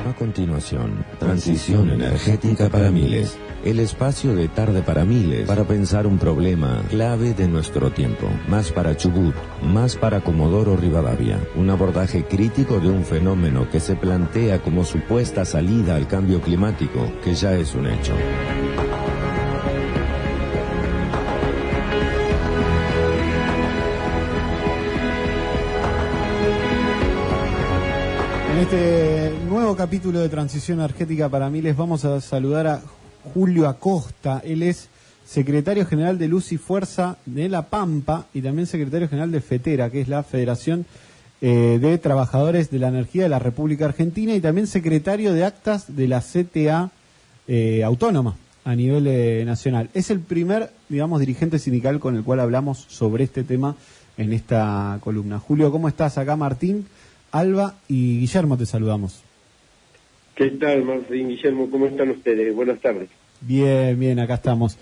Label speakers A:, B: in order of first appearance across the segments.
A: A continuación, Transición Energética para Miles. El espacio de Tarde para Miles para pensar un problema clave de nuestro tiempo. Más para Chubut, más para Comodoro Rivadavia. Un abordaje crítico de un fenómeno que se plantea como supuesta salida al cambio climático, que ya es un hecho.
B: En este nuevo capítulo de Transición Energética para Miles vamos a saludar a Julio Acosta. Él es secretario general de Luz y Fuerza de La Pampa y también secretario general de FETERA, que es la Federación de Trabajadores de la Energía de la República Argentina, y también secretario de actas de la CTA autónoma a nivel nacional. Es el primer, digamos, dirigente sindical con el cual hablamos sobre este tema en esta columna. Julio, ¿cómo estás? Acá Martín, Alba y Guillermo te saludamos.
C: ¿Qué tal, Martín, Guillermo? ¿Cómo están ustedes? Buenas tardes.
B: Bien, bien, acá estamos.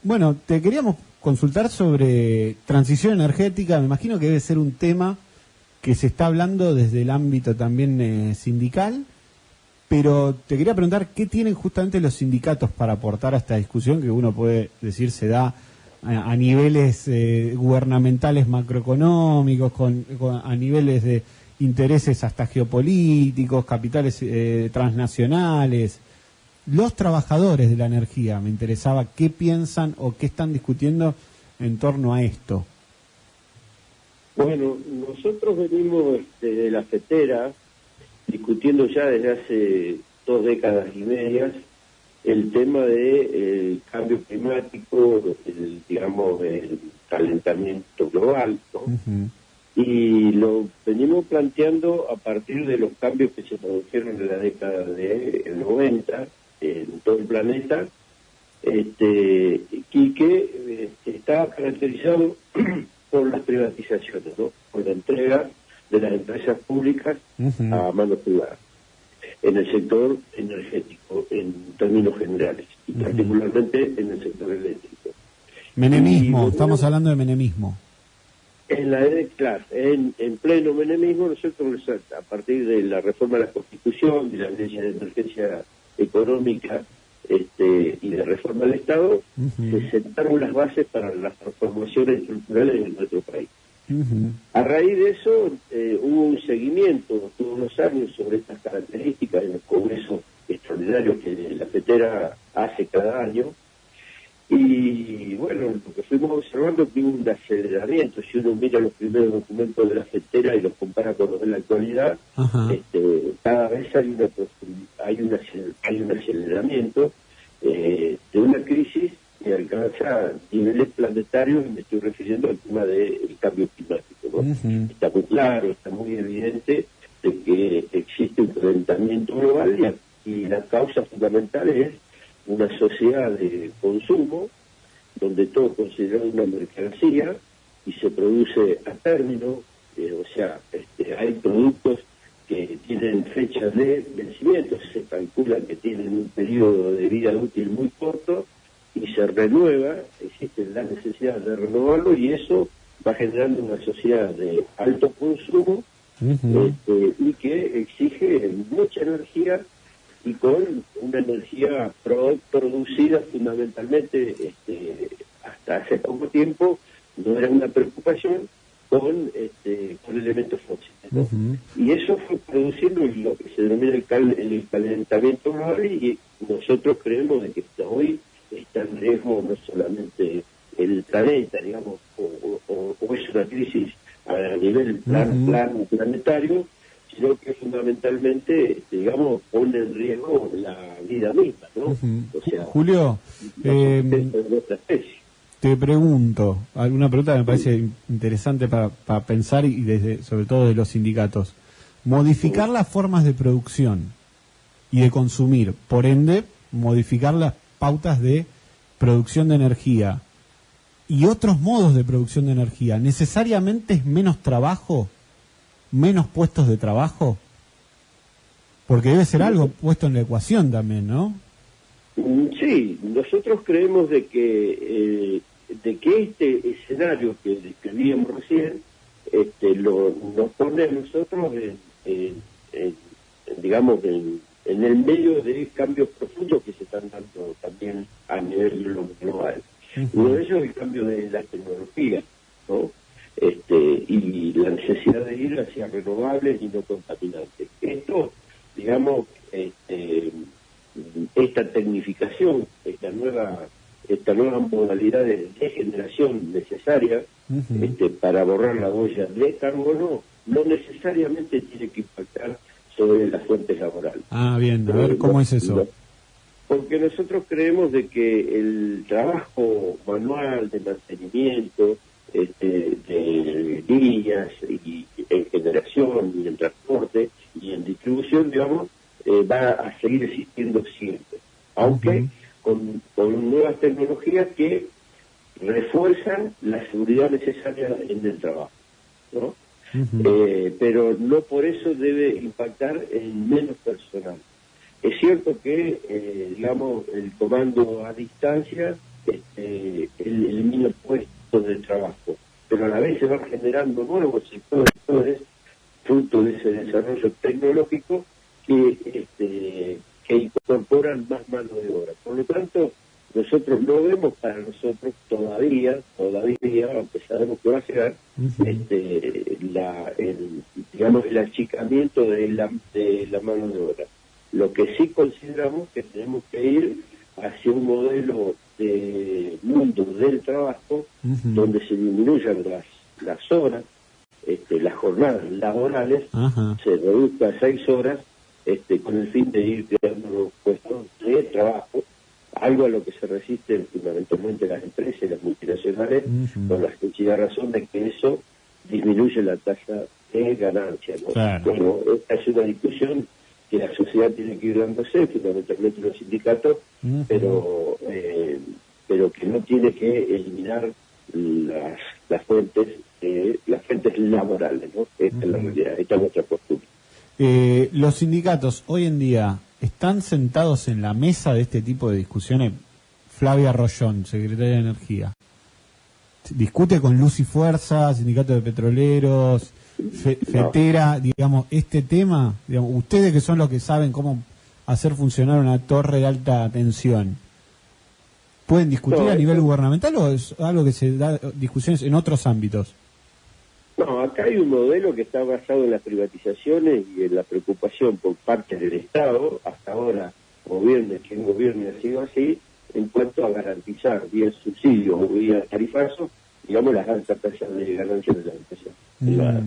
B: Bueno, te queríamos consultar sobre transición energética. Me imagino que debe ser un tema que se está hablando desde el ámbito también sindical, pero te quería preguntar qué tienen justamente los sindicatos para aportar a esta discusión que uno puede decir se da a niveles gubernamentales macroeconómicos, a niveles de intereses hasta geopolíticos, capitales transnacionales. Los trabajadores de la energía, me interesaba qué piensan o qué están discutiendo en torno a esto.
C: Bueno, nosotros venimos de la FETERA discutiendo ya desde hace 2 décadas y medias el tema de cambio climático, digamos, el calentamiento global, ¿no?
B: Uh-huh.
C: Y lo venimos planteando a partir de los cambios que se produjeron en la década del 90 en todo el planeta, y que estaba caracterizado por las privatizaciones, ¿no? Por la entrega de las empresas públicas
B: Uh-huh.
C: a manos privadas en el sector energético, en términos generales, y
B: Uh-huh.
C: particularmente en el sector eléctrico.
B: Menemismo, estamos hablando de menemismo.
C: Claro, en pleno menemismo, nosotros a partir de la reforma de la Constitución, de la ley de emergencia económica y de reforma del Estado,
B: Uh-huh.
C: se sentaron las bases para las transformaciones estructurales en nuestro país.
B: Uh-huh.
C: A raíz de eso hubo un seguimiento todos los años sobre estas características en los congresos extraordinarios que la FETERA hace cada año. Y bueno, lo que fuimos observando es que hubo un aceleramiento. Si uno mira los primeros documentos de la FETERA y los compara con los de la actualidad,
B: Uh-huh.
C: cada vez hay un aceleramiento de una crisis que alcanza niveles planetarios, y me estoy refiriendo al tema del cambio climático, ¿no?
B: Uh-huh.
C: Está muy claro, está muy evidente de que existe un calentamiento global y la causa fundamental es una sociedad de consumo donde todo es considerado una mercancía y se produce a término, hay productos que tienen fechas de vencimiento, se calcula que tienen un periodo de vida útil muy corto y se renueva, existe la necesidad de renovarlo, y eso va generando una sociedad de alto consumo
B: Uh-huh.
C: y que exige mucha energía, y con una energía producida fundamentalmente hasta hace poco tiempo no era una preocupación con elementos fósiles, ¿no?
B: Uh-huh.
C: Y eso fue produciendo lo que se denomina el calentamiento global, y nosotros creemos de que hasta hoy está en riesgo no solamente el planeta, digamos, o es una crisis a nivel planetario, sino que fundamentalmente, digamos, pone en riesgo la vida misma, ¿no?
B: Uh-huh.
C: O sea,
B: Julio,
C: de nuestra especie.
B: te pregunto, alguna pregunta que me parece interesante para pensar, y sobre todo de los sindicatos. Modificar las formas de producción y de consumir, por ende, modificar las pautas de producción de energía y otros modos de producción de energía, ¿necesariamente es menos trabajo? ¿Menos puestos de trabajo? Porque debe ser algo puesto en la ecuación también, ¿no?
C: Sí, nosotros creemos de que este escenario que describíamos recién nos pone a nosotros en digamos, en el medio de cambios profundos que se están dando también a nivel global. Uno de ellos es el cambio de las tecnologías, ¿no? Y la necesidad de ir hacia renovables y no contaminantes. Esto, digamos, esta tecnificación, esta nueva modalidad de generación necesaria para borrar la huella de carbono, no necesariamente tiene que impactar sobre las fuentes laborales.
B: Ah, bien, a ver, ¿cómo es eso?
C: Porque nosotros creemos de que el trabajo manual de mantenimiento de líneas y en generación y en transporte y en distribución, digamos, va a seguir existiendo siempre, aunque con nuevas tecnologías que refuerzan la seguridad necesaria en el trabajo, ¿no? Pero no por eso debe impactar en menos personal. Es cierto que, digamos, el comando a distancia elimina puestos de trabajo, pero a la vez se van generando nuevos sectores fruto de ese desarrollo tecnológico que incorporan más mano de obra. Por lo tanto, nosotros no vemos para nosotros todavía, aunque sabemos que va a llegar, digamos, el achicamiento de la mano de obra. Lo que sí consideramos que tenemos que ir hacia un modelo de mundo del trabajo donde se disminuyan las horas, las jornadas laborales, se reduzca a 6 horas, con el fin de ir creando los puestos de trabajo, algo a lo que se resisten fundamentalmente las empresas y las multinacionales, con la sencilla razón de que eso disminuye la tasa de ganancia, ¿no?
B: Claro.
C: Bueno, esta es una discusión que la sociedad tiene que ir dándose, fundamentalmente los sindicatos, pero que no tiene que eliminar las fuentes laborales, ¿no? Esta es la realidad, esta es nuestra postura.
B: Los sindicatos hoy en día están sentados en la mesa de este tipo de discusiones. Flavia Rollón, secretaria de Energía, discute con Luz y Fuerza, sindicato de petroleros, FETERA, digamos, este tema, digamos, ustedes que son los que saben cómo hacer funcionar una torre de alta tensión, ¿pueden discutir a nivel gubernamental o es algo que se da discusiones en otros ámbitos?
C: No, acá hay un modelo que está basado en las privatizaciones y en la preocupación por parte del Estado, hasta ahora, quien gobierne ha sido así, en cuanto a garantizar vía subsidios o vía tarifazos, digamos, las altas tasas de ganancia de la empresa privada.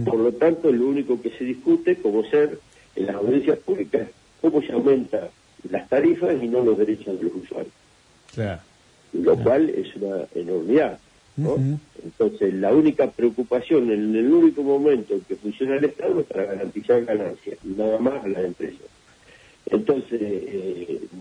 C: Por lo tanto, lo único que se discute, como ser en las audiencias públicas, cómo se aumentan las tarifas y no los derechos de los usuarios.
B: Claro.
C: Lo cual es una enormidad, ¿no? Entonces, la única preocupación en el único momento en que funciona el Estado es para garantizar ganancias, y nada más a las empresas. Entonces,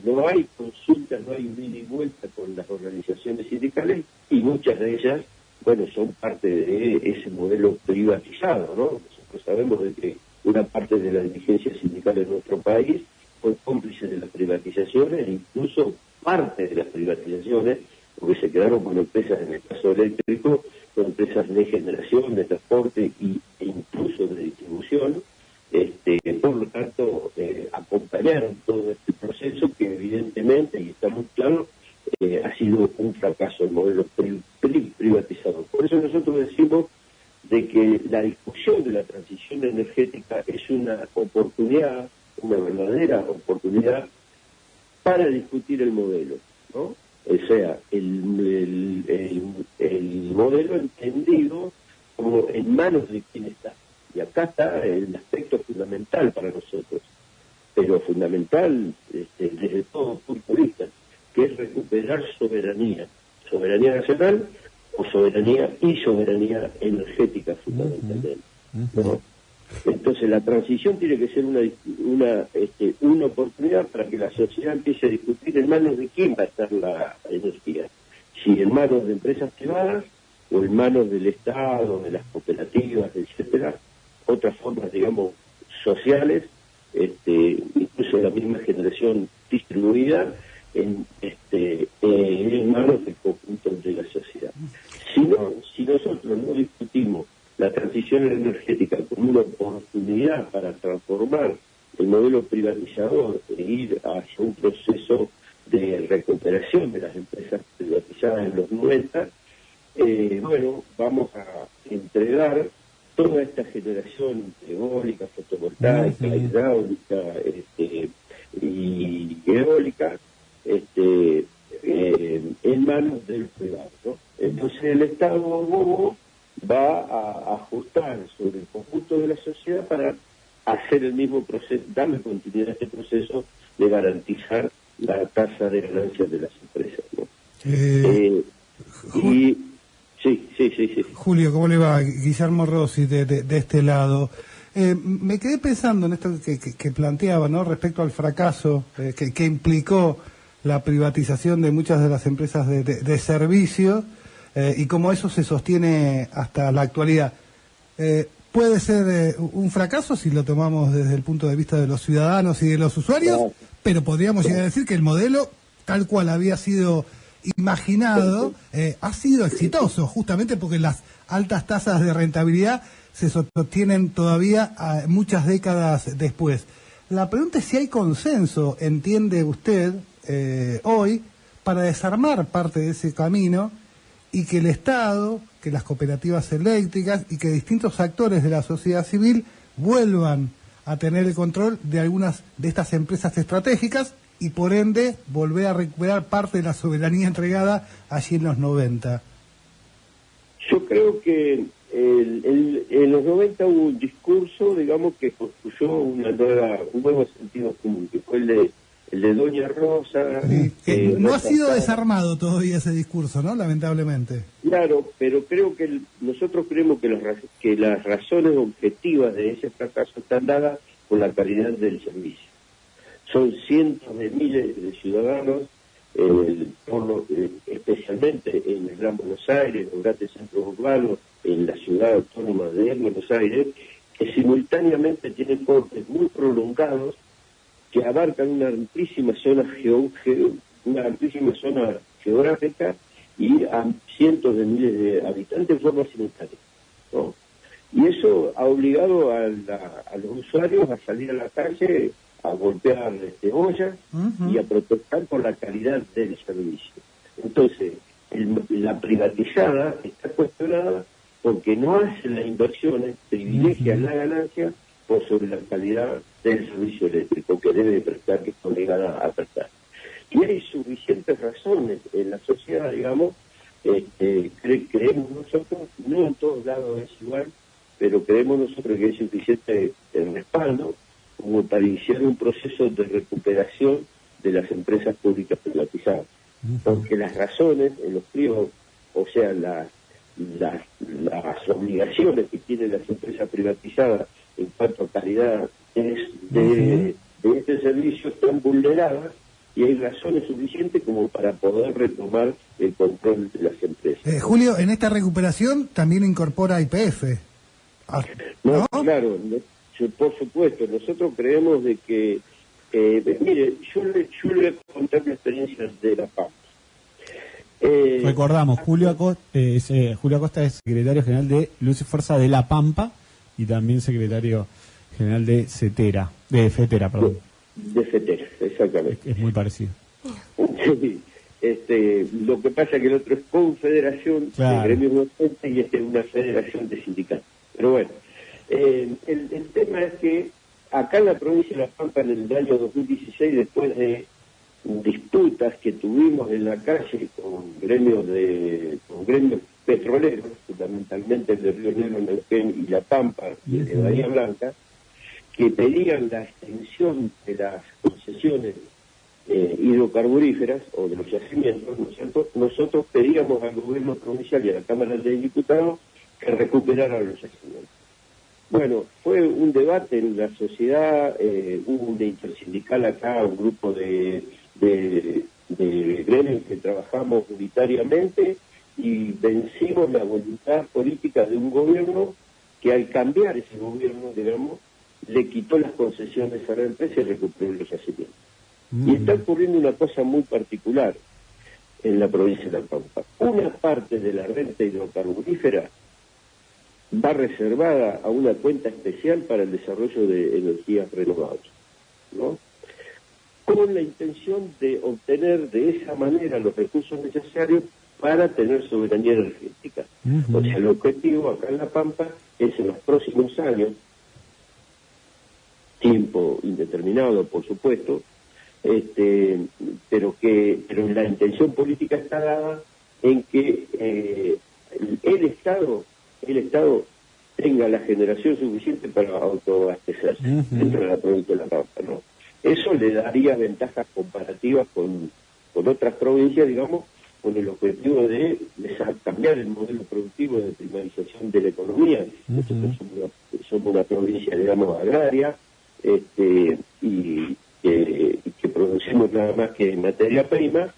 C: no hay consultas, no hay ida y vuelta con las organizaciones sindicales, y muchas de ellas, bueno, son parte de ese modelo privatizado, ¿no? Nosotros sabemos de que una parte de la dirigencia sindical en nuestro país fue cómplice de las privatizaciones, e incluso parte de las privatizaciones, porque se quedaron con empresas, en el caso eléctrico, con empresas de generación, de transporte e incluso de distribución. Por lo tanto, acompañaron todo este proceso que evidentemente, y está muy claro, ha sido un fracaso el modelo privatizador. Por eso nosotros decimos de que la discusión de la transición energética es una oportunidad, una verdadera oportunidad para discutir el modelo, ¿no? O sea, el modelo entendido como en manos de quién está. Y acá está el aspecto fundamental para nosotros, pero fundamental desde todo punto de vista, que es recuperar soberanía nacional o soberanía energética fundamentalmente, ¿no? Entonces la transición tiene que ser una oportunidad para que la sociedad empiece a discutir en manos de quién va a estar la energía, si en manos de empresas privadas o en manos del Estado, de las cooperativas, etcétera, otras formas, digamos, sociales, incluso la misma generación distribuida en manos del conjunto de la sociedad. Si nosotros no discutimos la transición energética como una oportunidad para transformar el modelo privatizador e ir hacia un proceso de recuperación de las empresas privatizadas en los 90, bueno, vamos a entregar toda esta generación eólica, fotovoltaica, hidráulica y eólica en manos del privado, ¿no? Entonces el Estado bobo va a ajustar sobre el conjunto de la sociedad para hacer el mismo proceso, darle continuidad a este proceso de garantizar la tasa de ganancias de las empresas, ¿no? Y sí.
D: Julio, ¿cómo le va? Guillermo Rossi de este lado. Me quedé pensando en esto que planteaba, ¿no? Respecto al fracaso que implicó la privatización de muchas de las empresas de servicio y cómo eso se sostiene hasta la actualidad. Puede ser un fracaso si lo tomamos desde el punto de vista de los ciudadanos y de los usuarios, pero podríamos llegar a decir que el modelo, tal cual había sido imaginado, ha sido exitoso, justamente porque las altas tasas de rentabilidad se sostienen todavía muchas décadas después. La pregunta es si hay consenso, entiende usted, hoy, para desarmar parte de ese camino y que el Estado, que las cooperativas eléctricas y que distintos actores de la sociedad civil vuelvan a tener el control de algunas de estas empresas estratégicas y por ende volver a recuperar parte de la soberanía entregada allí en los 90.
C: Yo creo que en los 90 hubo un discurso, digamos, que construyó un nuevo sentido común, que fue el de Doña Rosa.
D: No ha sido desarmado todavía ese discurso, ¿no? Lamentablemente.
C: Claro, pero creo que nosotros creemos que las razones objetivas de ese fracaso están dadas por la calidad del servicio. Son cientos de miles de ciudadanos, especialmente en el Gran Buenos Aires, en los grandes centros urbanos, en la ciudad autónoma de Buenos Aires, que simultáneamente tienen cortes muy prolongados que abarcan una amplísima zona geográfica y a cientos de miles de habitantes en forma simultánea, ¿no? Y eso ha obligado a los usuarios a salir a la calle a golpear ollas y a protestar por la calidad del servicio. Entonces, la privatizada está cuestionada porque no hace las inversiones, privilegia la ganancia por sobre la calidad del servicio eléctrico que debe prestar, que está obligada a prestar. Y hay suficientes razones en la sociedad, digamos, creemos nosotros, no en todos lados es igual, pero creemos nosotros que es suficiente el respaldo como para iniciar un proceso de recuperación de las empresas públicas privatizadas. Porque las razones en los pliegos, o sea, las obligaciones que tienen las empresas privatizadas en cuanto a calidad de este servicio están vulneradas y hay razones suficientes como para poder retomar el control de las empresas.
D: Julio, en esta recuperación también incorpora YPF.
C: No, claro, por supuesto. Nosotros creemos de que, mire, yo le voy a contar mi experiencia de La Pampa.
B: Recordamos, Julio Acosta es secretario general de Luz y Fuerza de La Pampa y también secretario general de FETERA, perdón. De
C: FETERA, exactamente.
B: Es muy parecido.
C: Sí, lo que pasa es que el otro es confederación de gremios docentes y este es una federación de sindicatos. Pero bueno, el tema es que acá en la provincia de La Pampa en el año 2016, después de disputas que tuvimos en la calle con gremios petroleros, fundamentalmente el de Río Negro, Neuquén y La Pampa y el de Bahía Blanca, que pedían la extensión de las concesiones hidrocarburíferas o de los yacimientos, ¿no es cierto? Nosotros pedíamos al gobierno provincial y a la Cámara de Diputados que recuperaran los yacimientos. Bueno, fue un debate en la sociedad, hubo una intersindical acá, un grupo de gremios que trabajamos unitariamente y vencimos la voluntad política de un gobierno que al cambiar ese gobierno, digamos, le quitó las concesiones a la empresa y recuperó los yacimientos. Y está ocurriendo una cosa muy particular en la provincia de La Pampa. Una parte de la renta hidrocarburífera va reservada a una cuenta especial para el desarrollo de energías renovables. ¿no? Con la intención de obtener de esa manera los recursos necesarios para tener soberanía energética. O sea, el objetivo acá en La Pampa es en los próximos años, tiempo indeterminado, por supuesto, pero la intención política está dada en que el Estado tenga la generación suficiente para autoabastecerse dentro de la provincia de La Pampa, ¿no? Eso le daría ventajas comparativas con otras provincias, digamos, con el objetivo de cambiar el modelo productivo de primarización de la economía. Nosotros somos una provincia, digamos, agraria, y que producimos nada más que materia prima,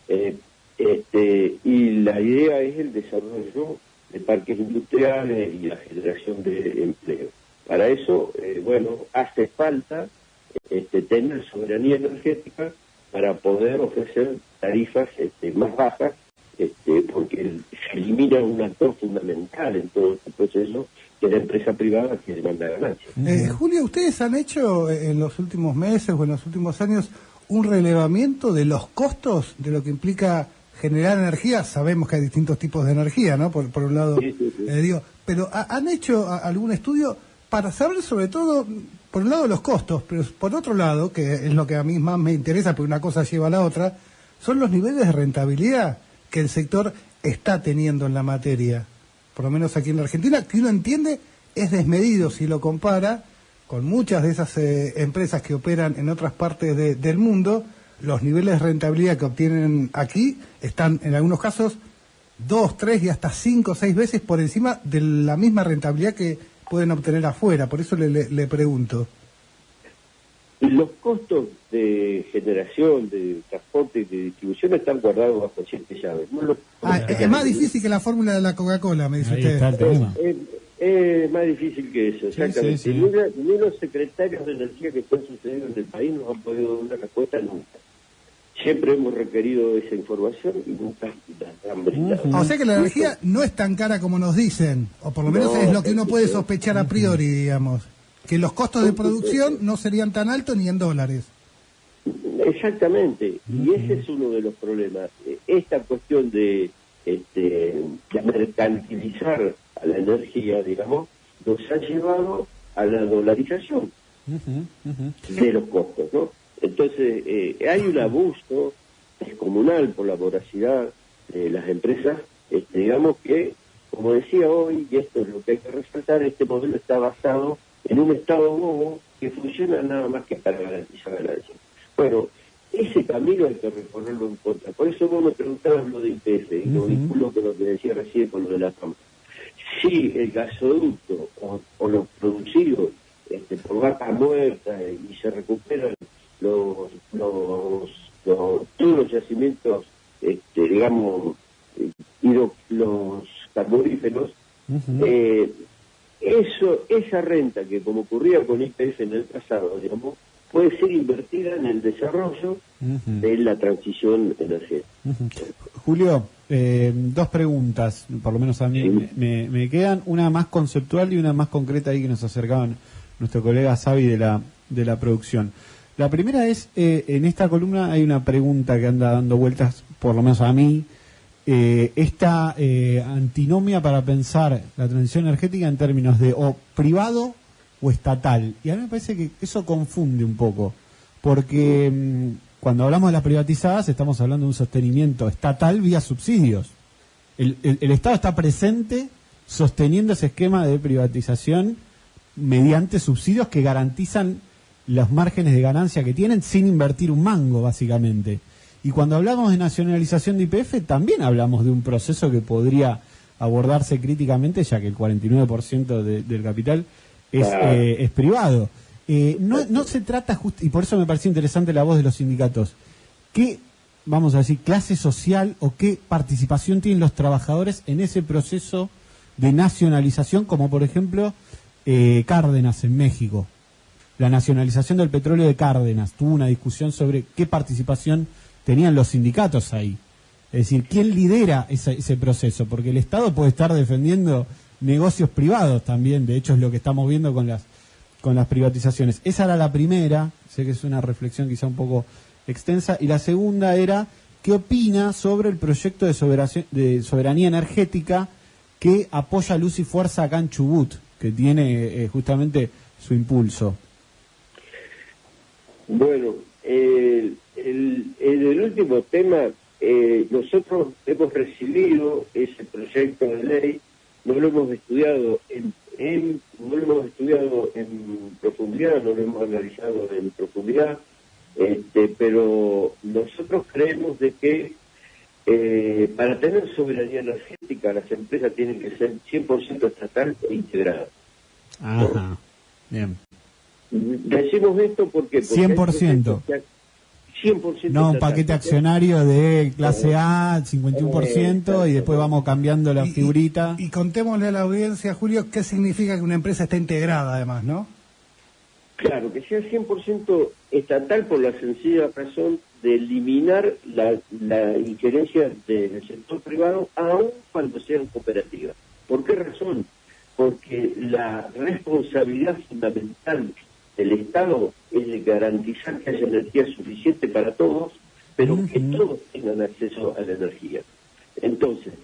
C: y la idea es el desarrollo de parques industriales y la generación de empleo. Para eso, hace falta tener soberanía energética para poder ofrecer tarifas más bajas, porque se elimina un actor fundamental en todo este proceso, que es la empresa privada que demanda ganancias.
D: Julio, ¿ustedes han hecho en los últimos meses o en los últimos años un relevamiento de los costos de lo que implica generar energía? Sabemos que hay distintos tipos de energía, ¿no? Por un lado, sí. Pero ¿han hecho algún estudio para saber sobre todo, por un lado, los costos, pero por otro lado, que es lo que a mí más me interesa, porque una cosa lleva a la otra, son los niveles de rentabilidad que el sector está teniendo en la materia? Por lo menos aquí en la Argentina, que uno entiende es desmedido si lo compara con muchas de esas empresas que operan en otras partes del mundo. Los niveles de rentabilidad que obtienen aquí están en algunos casos 2, 3 y hasta 5 o 6 veces por encima de la misma rentabilidad que pueden obtener afuera. Por eso le pregunto.
C: Los costos de generación, de transporte y de distribución están guardados bajo 7 llaves.
D: Es más difícil que la fórmula de la Coca-Cola, me dice
B: Ahí
D: usted.
B: está el tema.
C: Es más difícil que eso, exactamente.
B: Sí.
C: Ni los secretarios de energía que están sucediendo en el país nos han podido dar una respuesta nunca. Siempre hemos requerido esa información y nunca la han brindado.
D: O sea que la energía no es tan cara como nos dicen, o por lo menos es lo que uno puede sospechar a priori, digamos. Que los costos de producción no serían tan altos ni en dólares.
C: Exactamente, y ese es uno de los problemas. Esta cuestión de mercantilizar a la energía, digamos, nos ha llevado a la dolarización de los costos, ¿no? Entonces, hay un abuso descomunal por la voracidad de las empresas, digamos que, como decía hoy, y esto es lo que hay que resaltar, este modelo está basado en un Estado bobo que funciona nada más que para garantizar ganancias. Bueno, ese camino hay que recorrerlo en contra. Por eso vos me preguntabas lo de IPF, y lo vinculo con lo que decía recién con lo de La Pampa. Si el gasoducto o los producidos por vaca muerta y se recuperan todos los yacimientos, digamos, y los carboníferos, esa renta que, como ocurría con IPF en el pasado, digamos, puede ser invertida en el desarrollo de la transición energética.
B: Julio, 2 preguntas, por lo menos a mí me quedan, una más conceptual y una más concreta ahí que nos acercaban nuestro colega Xavi de la producción. La primera es, en esta columna hay una pregunta que anda dando vueltas, por lo menos a mí, esta antinomia para pensar la transición energética en términos de o privado o estatal. Y a mí me parece que eso confunde un poco, porque cuando hablamos de las privatizadas estamos hablando de un sostenimiento estatal vía subsidios. El Estado está presente sosteniendo ese esquema de privatización mediante subsidios que garantizan los márgenes de ganancia que tienen sin invertir un mango, básicamente. Y cuando hablamos de nacionalización de YPF, también hablamos de un proceso que podría abordarse críticamente, ya que el 49% del capital es privado. No se trata y por eso me pareció interesante la voz de los sindicatos. ¿Qué, vamos a decir, clase social o qué participación tienen los trabajadores en ese proceso de nacionalización, como por ejemplo Cárdenas en México? La nacionalización del petróleo de Cárdenas, tuvo una discusión sobre qué participación tenían los sindicatos ahí. Es decir, ¿quién lidera ese proceso? Porque el Estado puede estar defendiendo negocios privados también, de hecho es lo que estamos viendo con con las privatizaciones. Esa era la primera, sé que es una reflexión quizá un poco extensa, y la segunda era, ¿qué opina sobre el proyecto de soberanía energética que apoya Luz y Fuerza acá en Chubut, que tiene justamente su impulso?
C: Bueno, en el último tema, nosotros hemos recibido ese proyecto de ley, no lo hemos estudiado en profundidad, no lo hemos analizado en profundidad, pero nosotros creemos de que para tener soberanía energética las empresas tienen que ser 100% estatal e integradas.
B: Ajá, bien.
C: Decimos esto porque
B: 100%.
C: 100%.
B: No, un paquete accionario de clase A, 51%, y después vamos cambiando la figurita.
D: Y contémosle a la audiencia, Julio, qué significa que una empresa esté integrada, además, ¿no?
C: Claro, que sea 100% estatal por la sencilla razón de eliminar la injerencia del sector privado, aun cuando sean cooperativas. ¿Por qué razón? Porque la responsabilidad fundamental del Estado es de garantizar que haya energía suficiente para todos, pero que todos tengan acceso a la energía. Entonces,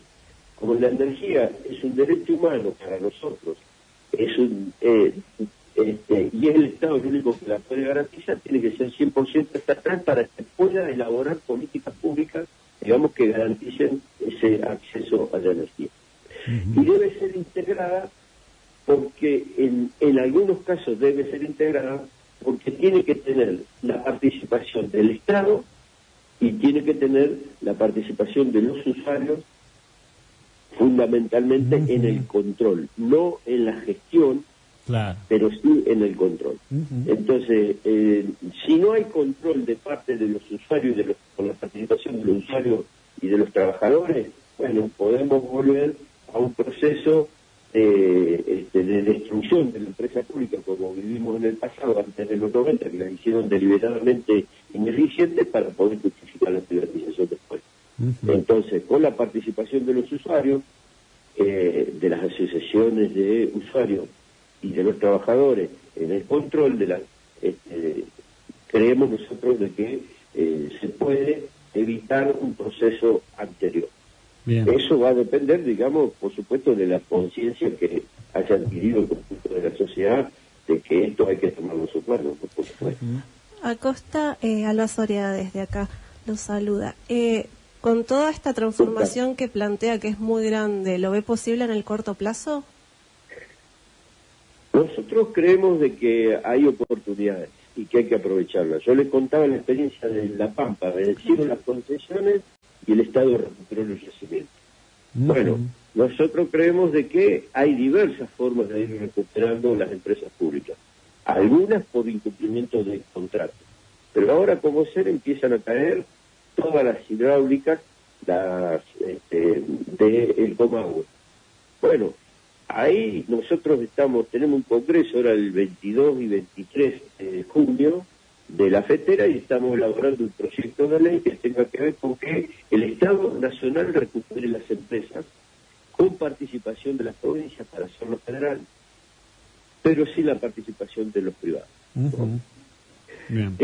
C: como la energía es un derecho humano para nosotros, y es el Estado el único que la puede garantizar, tiene que ser 100% estatal para que pueda elaborar políticas públicas, digamos, que garanticen ese acceso a la energía. Y debe ser integrada porque en algunos casos debe ser integrada porque tiene que tener la participación del Estado y tiene que tener la participación de los usuarios, fundamentalmente en el control, no en la gestión,
B: claro,
C: pero sí en el control. Entonces, si no hay control de parte de los usuarios, con la participación de los usuarios y de los trabajadores, bueno, podemos volver a un proceso de destrucción de la empresa pública, como vivimos en el pasado, antes de los 90, que la hicieron deliberadamente ineficiente para poder justificar la privatización después. Entonces, con la participación de los usuarios, de las asociaciones de usuarios y de los trabajadores en el control de creemos nosotros de que se puede evitar un proceso anterior. Bien. Eso va a depender, digamos, por supuesto, de la conciencia que haya adquirido el conjunto de la sociedad de que esto hay que tomarlo su cuerpo, por supuesto.
E: Acosta, Alba Soria desde acá los saluda. Con toda esta transformación que plantea, que es muy grande, ¿lo ve posible en el corto plazo?
C: Nosotros creemos de que hay oportunidades y que hay que aprovecharlas. Yo les contaba la experiencia de La Pampa, vencieron las concesiones y el Estado recuperó los yacimientos. Bueno, nosotros creemos de que hay diversas formas de ir recuperando las empresas públicas, algunas por incumplimiento de contratos, pero ahora como ser empiezan a caer todas las hidráulicas del Comahue. Bueno, ahí nosotros tenemos un congreso ahora el 22 y 23 de junio de la FETERA y estamos elaborando un proyecto de ley que tenga que ver con que el Estado Nacional recupere las empresas con participación de las provincias para hacerlo federal, pero sin la participación de los privados. Bien.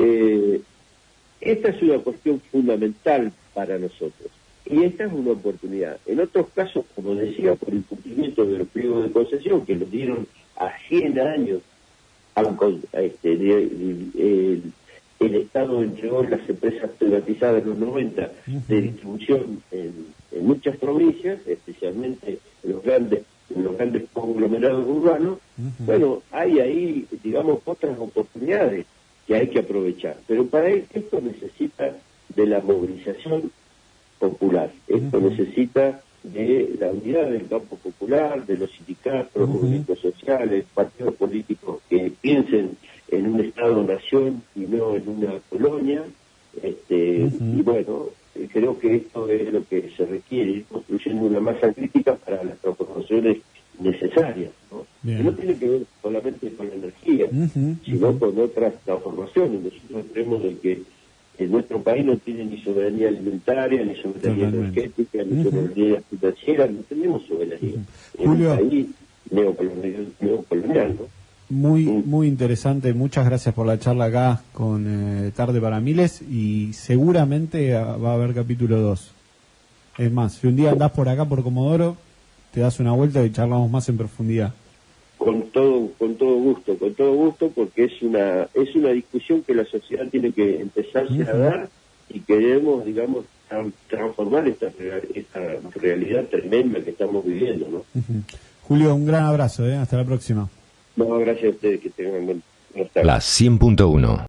C: Esta es una cuestión fundamental para nosotros y esta es una oportunidad. En otros casos, como decía, por incumplimiento de los pliegos de concesión que los dieron a 100 años, el Estado entregó las empresas privatizadas en los 90 de distribución en muchas provincias, especialmente en los grandes conglomerados urbanos. Bueno, hay ahí, digamos, otras oportunidades que hay que aprovechar, pero para esto necesita de la movilización popular, esto necesita de la unidad del campo popular, de los sindicatos, los movimientos sociales, partidos políticos que piensen en un Estado-nación y no en una colonia, y bueno, creo que esto es lo que se requiere, ir construyendo una masa crítica para las transformaciones necesarias, ¿no? Que no tiene que ver solamente con la energía, sino con otras transformaciones. Nosotros creemos de que en nuestro país no tiene ni soberanía alimentaria, ni soberanía energética, ni soberanía financiera, no tenemos soberanía. Es un país neocolonial, ¿no?
B: muy interesante. Muchas gracias por la charla acá con Tarde para Miles, y seguramente va a haber capítulo 2. Es más, si un día andás por acá por Comodoro, te das una vuelta y charlamos más en profundidad.
C: Con todo gusto, porque es una discusión que la sociedad tiene que empezarse a dar, y queremos, digamos, transformar esta realidad tremenda que estamos viviendo, ¿no?
B: Julio, un gran abrazo, hasta la próxima.
C: No, gracias a ustedes, que tengan buenas tardes.
A: La 100.1